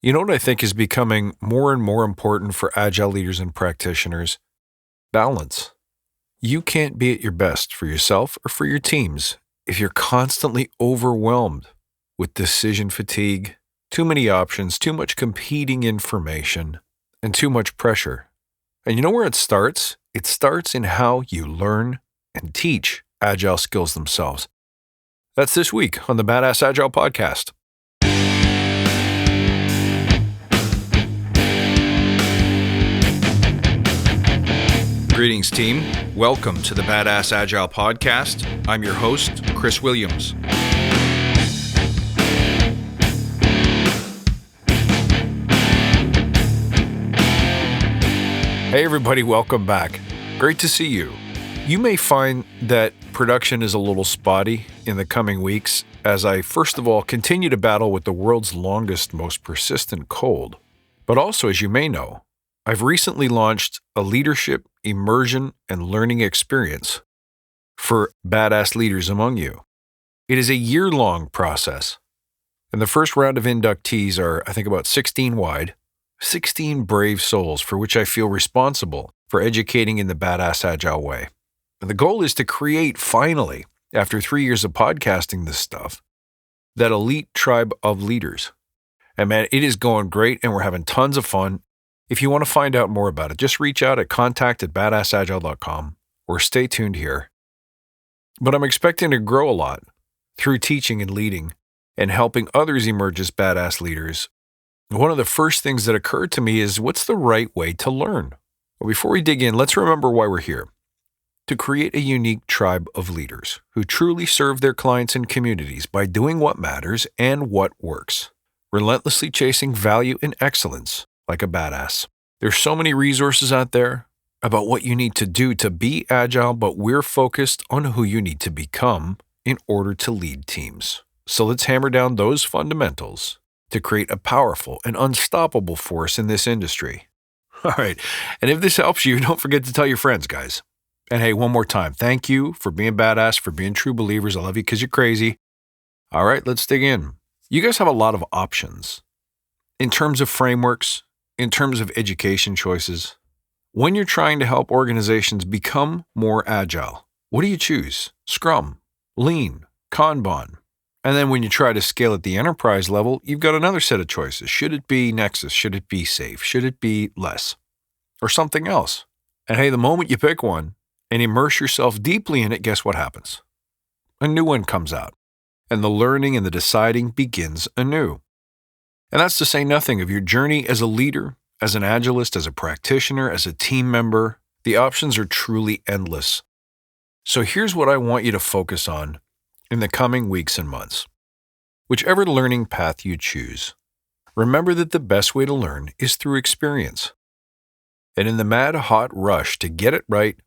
You know what I think is becoming more and more important for agile leaders and practitioners? Balance. You can't be at your best for yourself or for your teams if you're constantly overwhelmed with decision fatigue, too many options, too much competing information, and too much pressure. And you know where it starts? It starts in how you learn and teach agile skills themselves. That's this week on the Badass Agile podcast. Greetings, team. Welcome to the Badass Agile podcast. I'm your host, Chris Williams. Hey, everybody, welcome back. Great to see you. You may find that production is a little spotty in the coming weeks as I, first of all, continue to battle with the world's longest, most persistent cold. But also, as you may know, I've recently launched a leadership, immersion, and learning experience for badass leaders among you. It is a year-long process, and the first round of inductees are, I think, about 16 wide, 16 brave souls for which I feel responsible for educating in the Badass Agile way. And the goal is to create, finally, after 3 years of podcasting this stuff, that elite tribe of leaders. And man, it is going great, and we're having tons of fun. If you want to find out more about it, just reach out at contact@badassagile.com or stay tuned here. But I'm expecting to grow a lot through teaching and leading and helping others emerge as badass leaders. One of the first things that occurred to me is, what's the right way to learn? Well, before we dig in, let's remember why we're here. To create a unique tribe of leaders who truly serve their clients and communities by doing what matters and what works, relentlessly chasing value and excellence like a badass. There's so many resources out there about what you need to do to be agile, but we're focused on who you need to become in order to lead teams. So let's hammer down those fundamentals to create a powerful and unstoppable force in this industry. All right, and if this helps you, don't forget to tell your friends, guys. And hey, one more time, thank you for being badass, for being true believers. I love you because you're crazy. All right, let's dig in. You guys have a lot of options in terms of frameworks, in terms of education choices. When you're trying to help organizations become more agile, what do you choose? Scrum, Lean, Kanban. And then when you try to scale at the enterprise level, you've got another set of choices. Should it be Nexus? Should it be Safe? Should it be Less? Or something else? And hey, the moment you pick one and immerse yourself deeply in it, guess what happens? A new one comes out. And the learning and the deciding begins anew. And that's to say nothing of your journey as a leader, as an agilist, as a practitioner, as a team member. The options are truly endless. So here's what I want you to focus on in the coming weeks and months. Whichever learning path you choose, remember that the best way to learn is through experience. And in the mad, hot rush to get it right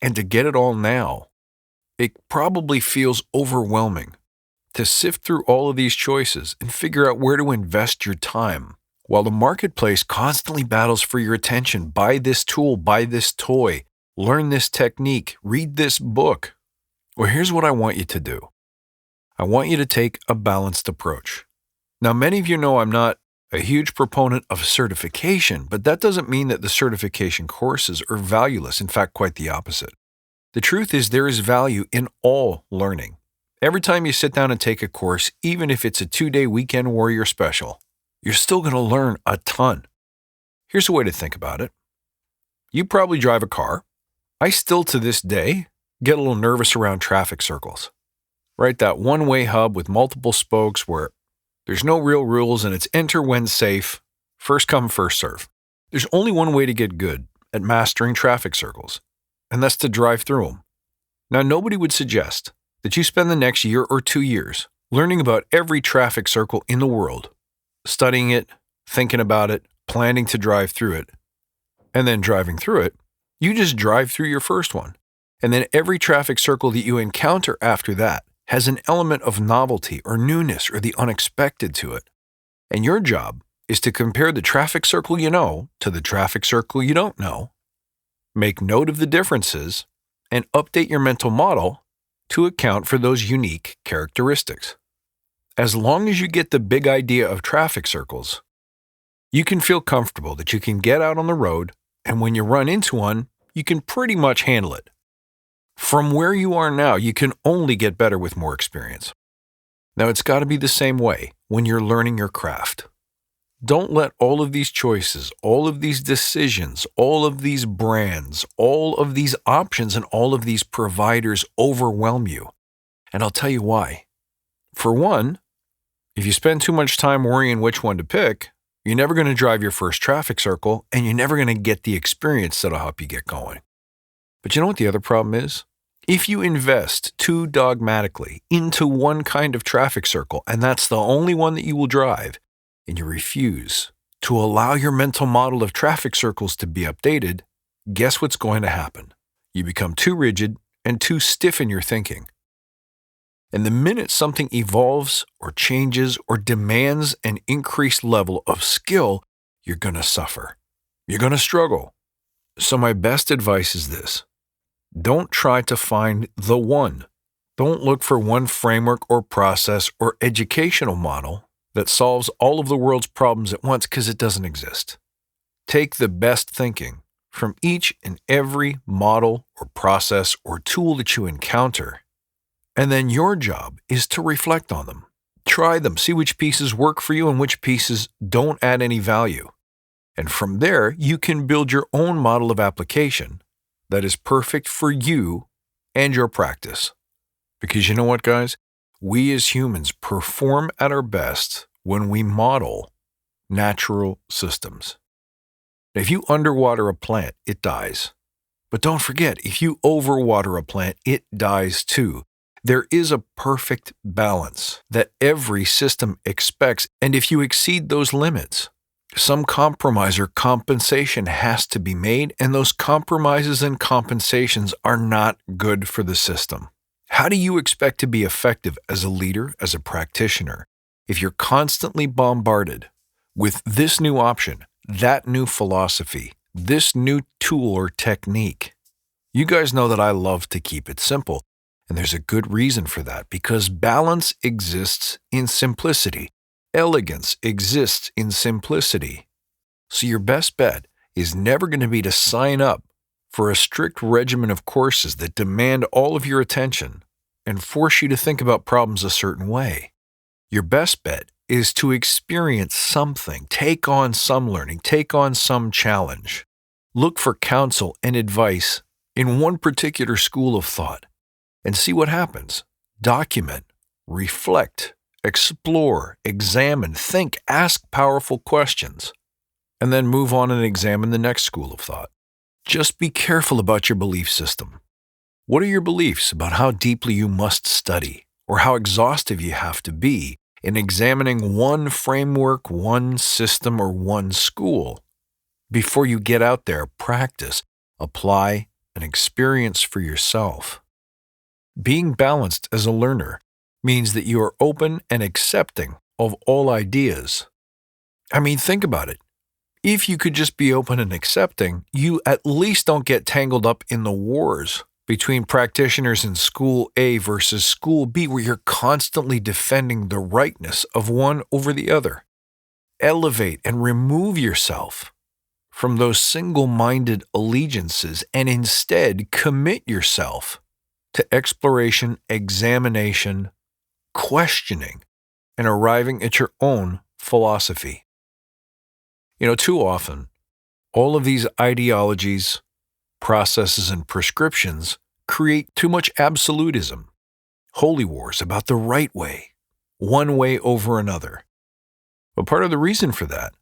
and to get it all now, it probably feels overwhelming to sift through all of these choices and figure out where to invest your time, while the marketplace constantly battles for your attention. Buy this tool, buy this toy, learn this technique, read this book. Well, here's what I want you to do. I want you to take a balanced approach. Now, many of you know I'm not a huge proponent of certification, but that doesn't mean that the certification courses are valueless. In fact, quite the opposite. The truth is there is value in all learning. Every time you sit down and take a course, even if it's a 2-day weekend warrior special, you're still going to learn a ton. Here's a way to think about it. You probably drive a car. I still, to this day, get a little nervous around traffic circles. Right? That one-way hub with multiple spokes where there's no real rules and it's enter when safe, first come, first serve. There's only one way to get good at mastering traffic circles, and that's to drive through them. Now, nobody would suggest that you spend the next year or 2 years learning about every traffic circle in the world, studying it, thinking about it, planning to drive through it, and then driving through it. You just drive through your first one. And then every traffic circle that you encounter after that has an element of novelty or newness or the unexpected to it. And your job is to compare the traffic circle you know to the traffic circle you don't know, make note of the differences, and update your mental model to account for those unique characteristics. As long as you get the big idea of traffic circles, You can feel comfortable that you can get out on the road, and when you run into one, you can pretty much handle it. From where you are now, you can only get better with more experience. Now, it's got to be the same way when you're learning your craft. Don't let all of these choices, all of these decisions, all of these brands, all of these options, and all of these providers overwhelm you. And I'll tell you why. For one, if you spend too much time worrying which one to pick, you're never going to drive your first traffic circle, and you're never going to get the experience that'll help you get going. But you know what the other problem is? If you invest too dogmatically into one kind of traffic circle, and that's the only one that you will drive, and you refuse to allow your mental model of traffic circles to be updated, guess what's going to happen? You become too rigid and too stiff in your thinking. And the minute something evolves or changes or demands an increased level of skill, you're going to suffer. You're going to struggle. So my best advice is this. Don't try to find the one. Don't look for one framework or process or educational model that solves all of the world's problems at once, because it doesn't exist. Take the best thinking from each and every model or process or tool that you encounter, and then your job is to reflect on them. Try them, see which pieces work for you and which pieces don't add any value. And from there, you can build your own model of application that is perfect for you and your practice. Because you know what, guys? We as humans perform at our best when we model natural systems. If you underwater a plant, it dies. But don't forget, if you overwater a plant, it dies too. There is a perfect balance that every system expects, and if you exceed those limits, some compromise or compensation has to be made, and those compromises and compensations are not good for the system. How do you expect to be effective as a leader, as a practitioner, if you're constantly bombarded with this new option, that new philosophy, this new tool or technique? You guys know that I love to keep it simple, and there's a good reason for that, because balance exists in simplicity. Elegance exists in simplicity. So your best bet is never going to be to sign up for a strict regimen of courses that demand all of your attention and force you to think about problems a certain way. Your best bet is to experience something, take on some learning, take on some challenge. Look for counsel and advice in one particular school of thought and see what happens. Document, reflect, explore, examine, think, ask powerful questions, and then move on and examine the next school of thought. Just be careful about your belief system. What are your beliefs about how deeply you must study or how exhaustive you have to be in examining one framework, one system, or one school before you get out there, practice, apply, and experience for yourself? Being balanced as a learner means that you are open and accepting of all ideas. I mean, think about it. If you could just be open and accepting, you at least don't get tangled up in the wars between practitioners in School A versus School B, where you're constantly defending the rightness of one over the other. Elevate and remove yourself from those single-minded allegiances and instead commit yourself to exploration, examination, questioning, and arriving at your own philosophy. You know, too often, all of these ideologies, processes, and prescriptions create too much absolutism, holy wars about the right way, one way over another. But part of the reason for that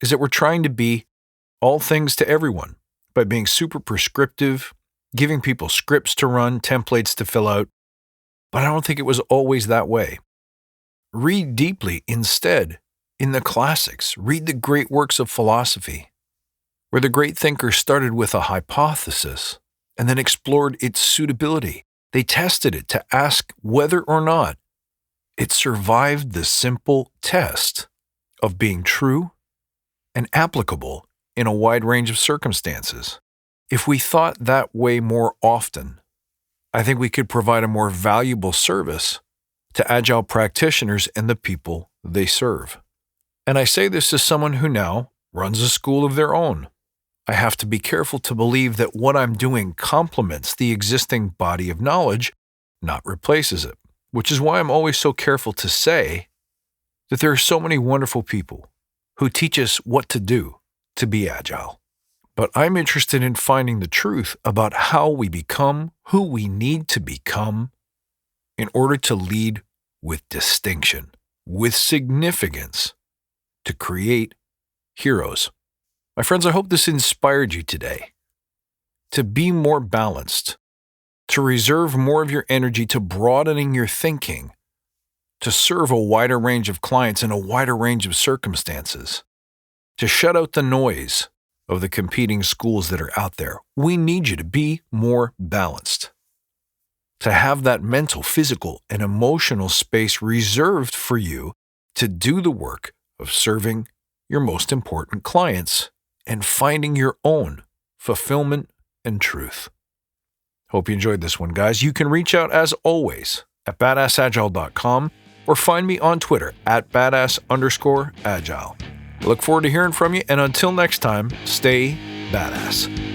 is that we're trying to be all things to everyone by being super prescriptive, giving people scripts to run, templates to fill out. But I don't think it was always that way. Read deeply instead in the classics. Read the great works of philosophy, where the great thinkers started with a hypothesis and then explored its suitability. They tested it to ask whether or not it survived the simple test of being true and applicable in a wide range of circumstances. If we thought that way more often, I think we could provide a more valuable service to Agile practitioners and the people they serve. And I say this as someone who now runs a school of their own. I have to be careful to believe that what I'm doing complements the existing body of knowledge, not replaces it, which is why I'm always so careful to say that there are so many wonderful people who teach us what to do to be agile. But I'm interested in finding the truth about how we become who we need to become in order to lead with distinction, with significance, to create heroes. My friends, I hope this inspired you today to be more balanced, to reserve more of your energy to broadening your thinking, to serve a wider range of clients in a wider range of circumstances, to shut out the noise of the competing schools that are out there. We need you to be more balanced, to have that mental, physical, and emotional space reserved for you to do the work of serving your most important clients and finding your own fulfillment and truth. Hope you enjoyed this one, guys. You can reach out, as always, at badassagile.com or find me on Twitter at badass_agile. I look forward to hearing from you, and until next time, stay badass.